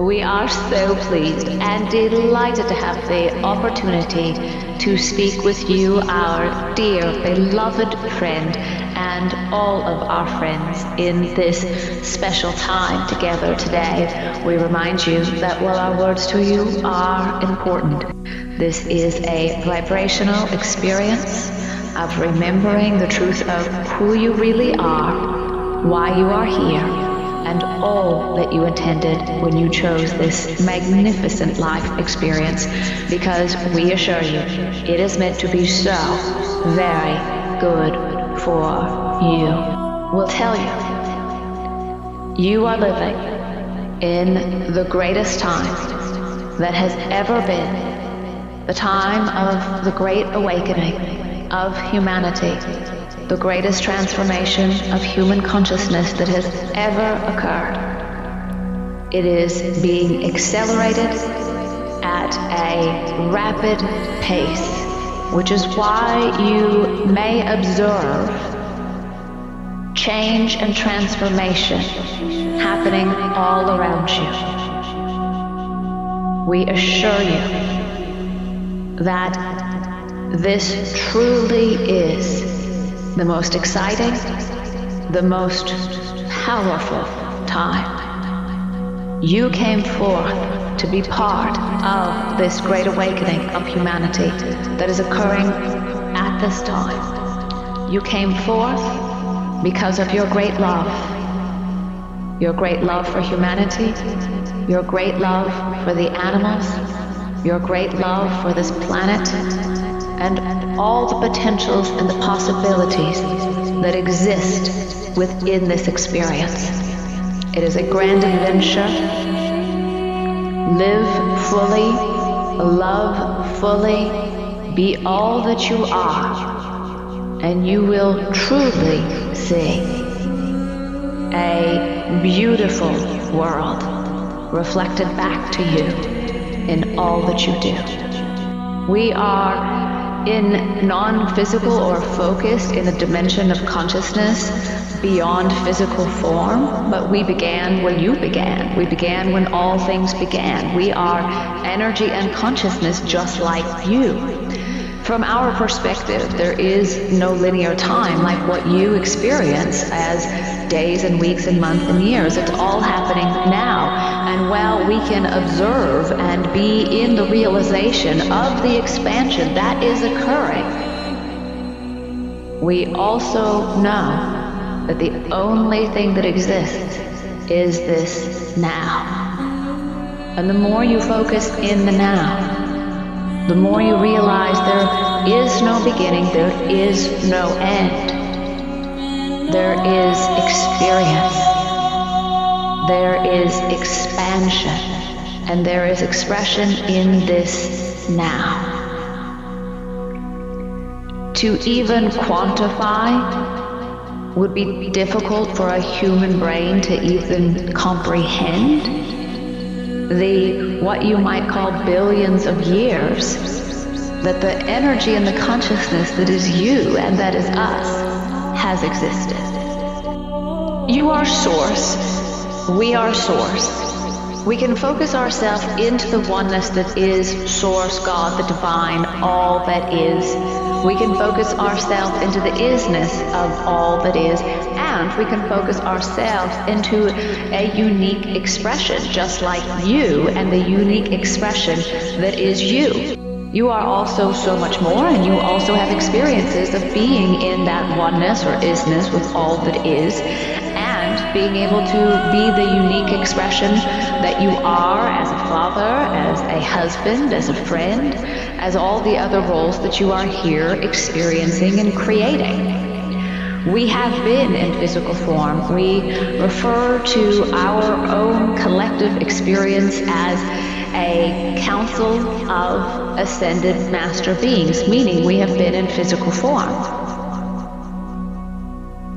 We are so pleased and delighted to have the opportunity to speak with you, our dear, beloved friend, and all of our friends in this special time together today. We remind you that while our words to you are important, this is a vibrational experience of remembering the truth of who you really are, why you are here, and all that you intended when you chose this magnificent life experience, because we assure you, it is meant to be so very good for you. We'll tell you, you are living in the greatest time that has ever been, the time of the great awakening of humanity, the greatest transformation of human consciousness that has ever occurred. It is being accelerated at a rapid pace, which is why you may observe change and transformation happening all around you. We assure you that this truly is the most exciting, the most powerful time. You came forth to be part of this great awakening of humanity that is occurring at this time. You came forth because of your great love for humanity, your great love for the animals, your great love for this planet, and all the potentials and the possibilities that exist within this experience. It is a grand adventure. Live fully, love fully, be all that you are, and you will truly see a beautiful world reflected back to you in all that you do. We are in non-physical or focused in a dimension of consciousness beyond physical form, but we began when you began. We began when all things began. We are energy and consciousness just like you. From our perspective, there is no linear time like what you experience as days and weeks and months and years. It's all happening now. And while we can observe and be in the realization of the expansion that is occurring, we also know that the only thing that exists is this now. And the more you focus in the now, the more you realize there is no beginning, there is no end. There is experience. There is expansion, and there is expression in this now. To even quantify would be difficult for a human brain to even comprehend. What you might call billions of years, that the energy and the consciousness that is you and that is us has existed. You are source. We are source. We can focus ourselves into the oneness that is source, God, the divine, all that is. We can focus ourselves into the isness of all that is, and we can focus ourselves into a unique expression, just like you and the unique expression that is you. You are also so much more, and you also have experiences of being in that oneness or isness with all that is, and being able to be the unique expression that you are as a father, as a husband, as a friend, as all the other roles that you are here experiencing and creating. We have been in physical form. We refer to our own collective experience as a council of ascended master beings, meaning we have been in physical form.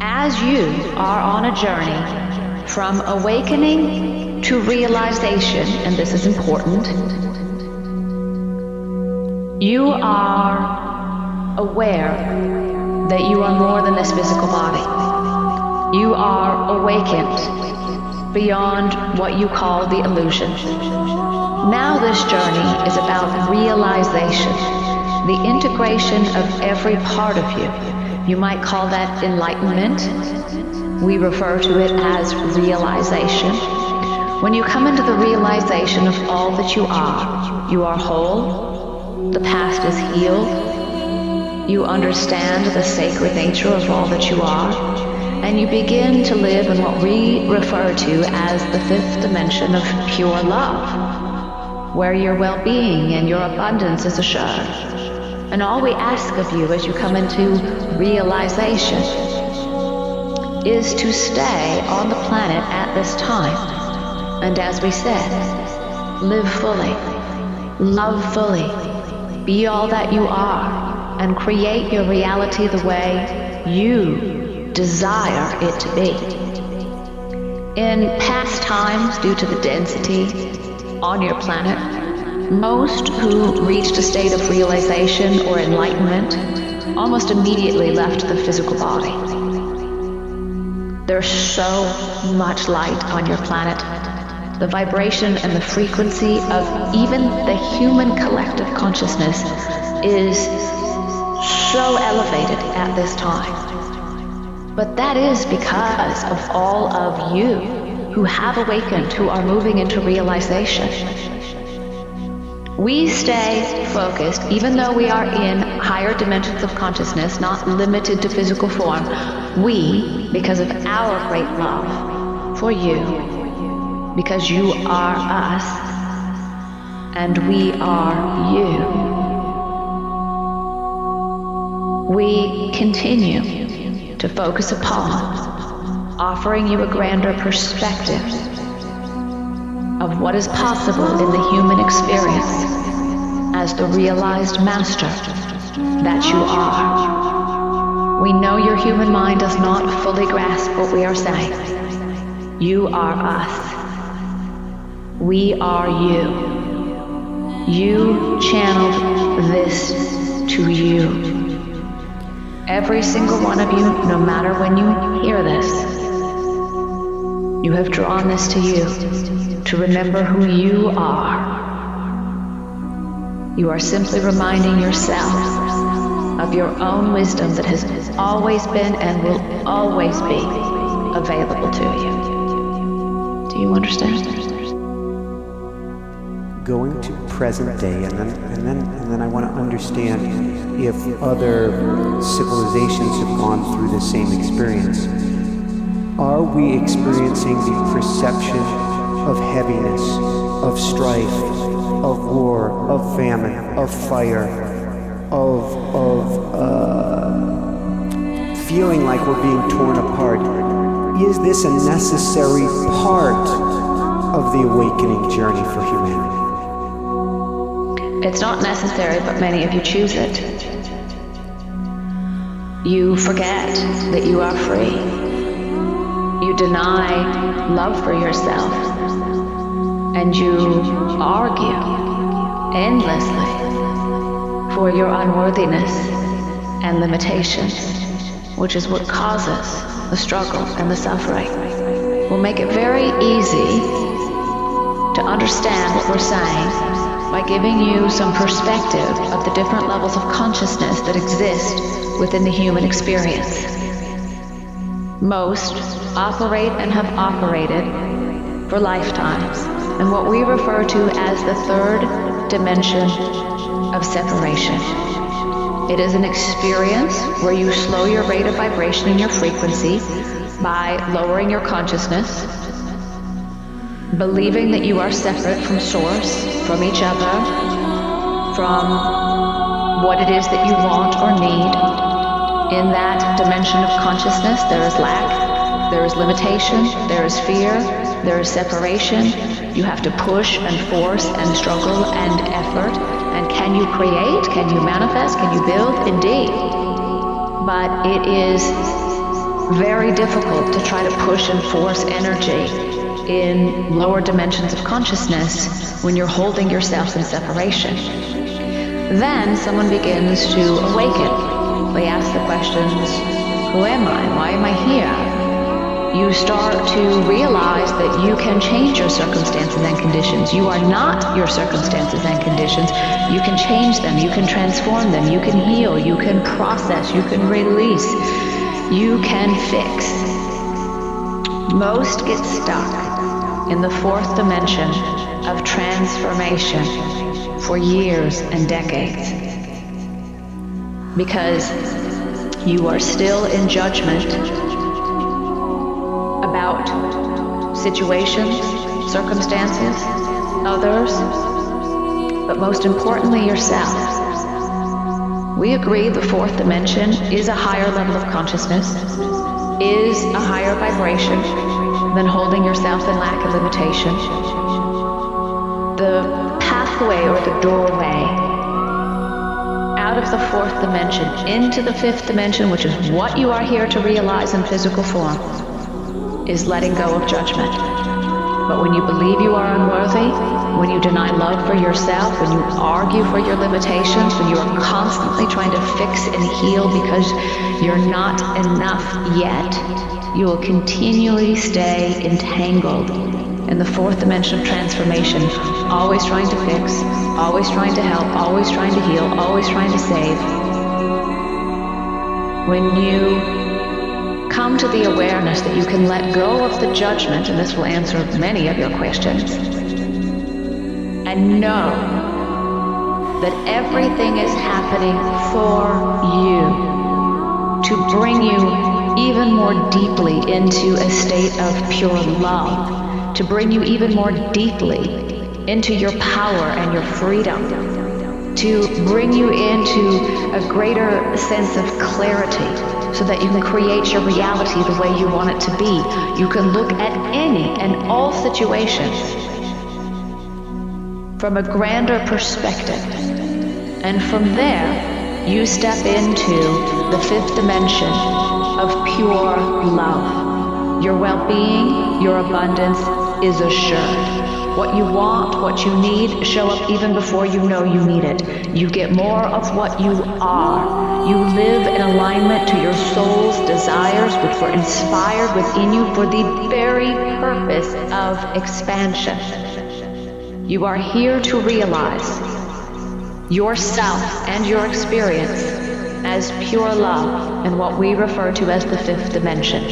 As you are on a journey from awakening to realization, and this is important, you are aware that you are more than this physical body. You are awakened beyond what you call the illusion. Now this journey is about realization, the integration of every part of you. You might call that enlightenment. We refer to it as realization. When you come into the realization of all that you are whole, the past is healed, you understand the sacred nature of all that you are, and you begin to live in what we refer to as the fifth dimension of pure love, where your well-being and your abundance is assured. And all we ask of you as you come into realization is to stay on the planet at this time. And as we said, live fully, love fully, be all that you are, and create your reality the way you desire it to be. In past times, due to the density on your planet, most who reached a state of realization or enlightenment almost immediately left the physical body. There's so much light on your planet. The vibration and the frequency of even the human collective consciousness is so elevated at this time. But that is because of all of you who have awakened, who are moving into realization. We stay focused, even though we are in higher dimensions of consciousness, not limited to physical form. We, because of our great love for you, because you are us, and we are you, we continue to focus upon offering you a grander perspective of what is possible in the human experience as the realized master that you are. We know your human mind does not fully grasp what we are saying. You are us. We are you. You channeled this to you. Every single one of you, no matter when you hear this, you have drawn this to you to remember who you are. You are simply reminding yourself of your own wisdom that has always been and will always be available to you. Do you understand? Going to present day, and then I want to understand if other civilizations have gone through the same experience. Are we experiencing the perception of heaviness, of strife, of war, of famine, of fire, of feeling like we're being torn apart? Is this a necessary part of the awakening journey for humanity? It's not necessary, but many of you choose it. You forget that you are free. You deny love for yourself, and you argue endlessly for your unworthiness and limitations, which is what causes the struggle and the suffering. We'll make it very easy to understand what we're saying by giving you some perspective of the different levels of consciousness that exist within the human experience. Most operate and have operated for lifetimes in what we refer to as the third dimension of separation. It is an experience where you slow your rate of vibration and your frequency by lowering your consciousness, believing that you are separate from source, from each other, from what it is that you want or need. In that dimension of consciousness, there is lack, there is limitation, there is fear, there is separation. You have to push and force and struggle and effort. And can you create? Can you manifest? Can you build? Indeed. But it is very difficult to try to push and force energy in lower dimensions of consciousness when you're holding yourself in separation. Then someone begins to awaken. They ask the questions, who am I? Why am I here? you start to realize that you can change your circumstances and conditions. You are not your circumstances and conditions. You can change them, you can transform them, you can heal, you can process, you can release, you can fix. Most get stuck in the fourth dimension of transformation for years and decades because you are still in judgment about situations, circumstances, others, but most importantly yourself. We agree the fourth dimension is a higher level of consciousness, is a higher vibration than holding yourself in lack of limitation. The pathway or the doorway out of the fourth dimension into the fifth dimension, which is what you are here to realize in physical form, is letting go of judgment. But when you believe you are unworthy, when you deny love for yourself, when you argue for your limitations, when you are constantly trying to fix and heal because you're not enough yet, you will continually stay entangled in the fourth dimension of transformation, always trying to fix, always trying to help, always trying to heal, always trying to save. When you come to the awareness that you can let go of the judgment, and this will answer many of your questions, and know that everything is happening for you to bring you even more deeply into a state of pure love, to bring you even more deeply into your power and your freedom, to bring you into a greater sense of clarity so that you can create your reality the way you want it to be. You can look at any and all situations from a grander perspective. And from there, you step into the fifth dimension of pure love. Your well-being, your abundance is assured. What you want, what you need, show up even before you know you need it. You get more of what you are. You live in alignment to your soul's desires, which were inspired within you for the very purpose of expansion. You are here to realize yourself and your experience as pure love in what we refer to as the fifth dimension.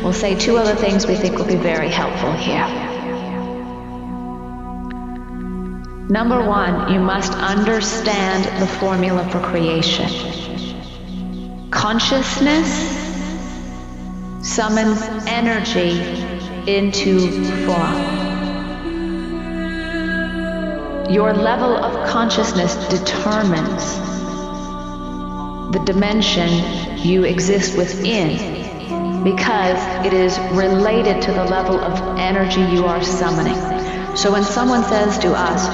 We'll say two other things we think will be very helpful here. Number one, you must understand the formula for creation. Consciousness summons energy into form. Your level of consciousness determines the dimension you exist within because it is related to the level of energy you are summoning. So when someone says to us,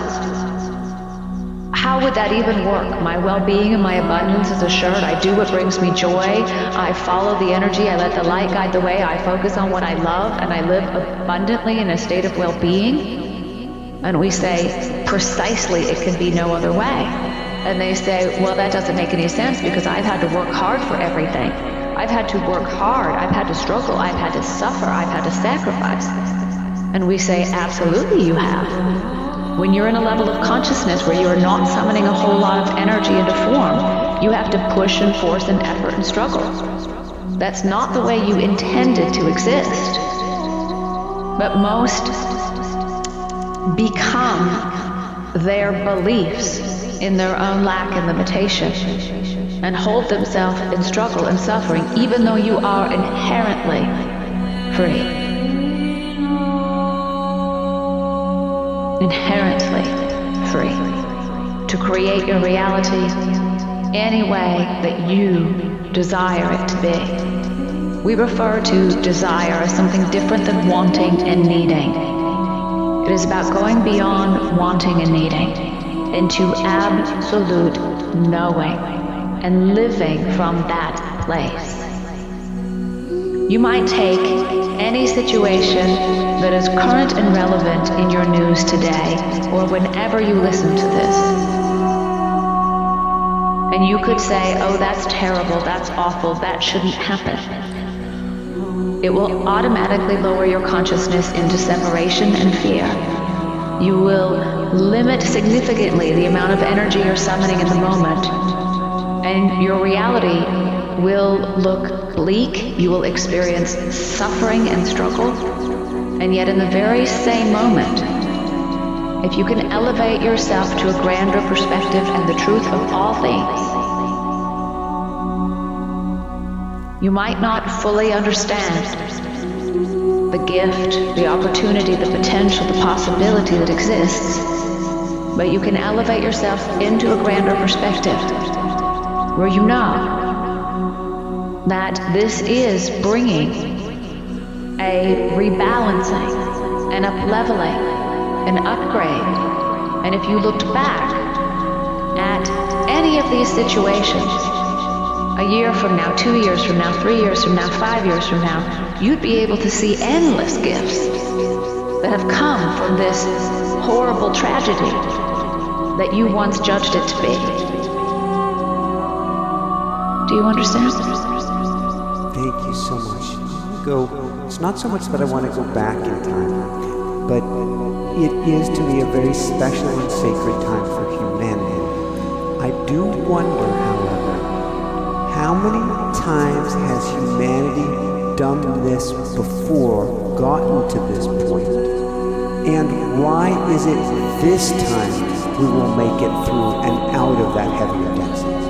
how would that even work? My well-being and my abundance is assured. I do what brings me joy. I follow the energy. I let the light guide the way. I focus on what I love, and I live abundantly in a state of well-being. And we say, precisely, it can be no other way. And they say, well, that doesn't make any sense because I've had to work hard for everything. I've had to work hard. I've had to struggle. I've had to suffer. I've had to sacrifice. And we say, absolutely you have. When you're in a level of consciousness where you are not summoning a whole lot of energy into form, you have to push and force and effort and struggle. That's not the way you intended to exist. But most become their beliefs in their own lack and limitation and hold themselves in struggle and suffering even though you are inherently free. Inherently free to create your reality any way that you desire it to be. We refer to desire as something different than wanting and needing. It is about going beyond wanting and needing into absolute knowing and living from that place. You might take any situation that is current and relevant in your news today or whenever you listen to this. And you could say, oh, that's terrible, that's awful, that shouldn't happen. it will automatically lower your consciousness into separation and fear. You will limit significantly the amount of energy you're summoning in the moment, and your reality will look bleak. You will experience suffering and struggle, and yet in the very same moment, if you can elevate yourself to a grander perspective and the truth of all things, you might not fully understand the gift, the opportunity, the potential, the possibility that exists, but you can elevate yourself into a grander perspective where you know that this is bringing a rebalancing, an up-leveling, an upgrade. And if you looked back at any of these situations, a year from now, 2 years from now, 3 years from now, 5 years from now, you'd be able to see endless gifts that have come from this horrible tragedy that you once judged it to be. Do you understand? Thank you so much. It's not so much that I want to go back in time, but it is to me a very special and sacred time for humanity. I do wonder, however, how many times has humanity done this before, gotten to this point? And why is it this time we will make it through and out of that heavier density?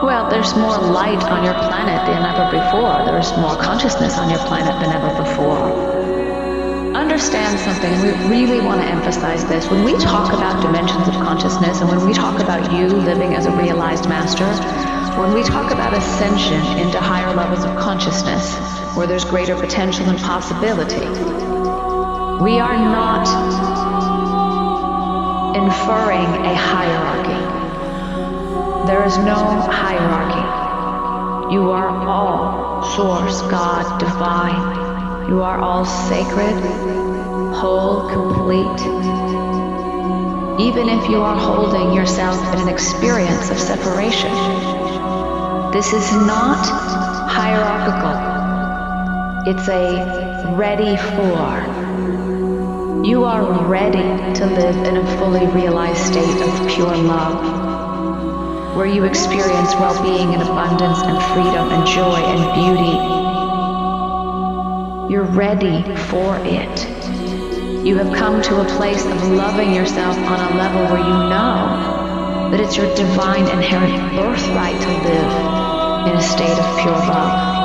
Well, there's more light on your planet than ever before. There's more consciousness on your planet than ever before. Understand something, we really want to emphasize this. When we talk about dimensions of consciousness, and when we talk about you living as a realized master, when we talk about ascension into higher levels of consciousness, where there's greater potential and possibility, we are not inferring a hierarchy. There is no hierarchy. You are all source, God, divine. You are all sacred, whole, complete. Even if you are holding yourself in an experience of separation, this is not hierarchical. It's a ready for. You are ready to live in a fully realized state of pure love, where you experience well-being and abundance and freedom and joy and beauty. You're ready for it. You have come to a place of loving yourself on a level where you know that it's your divine inherent birthright to live in a state of pure love.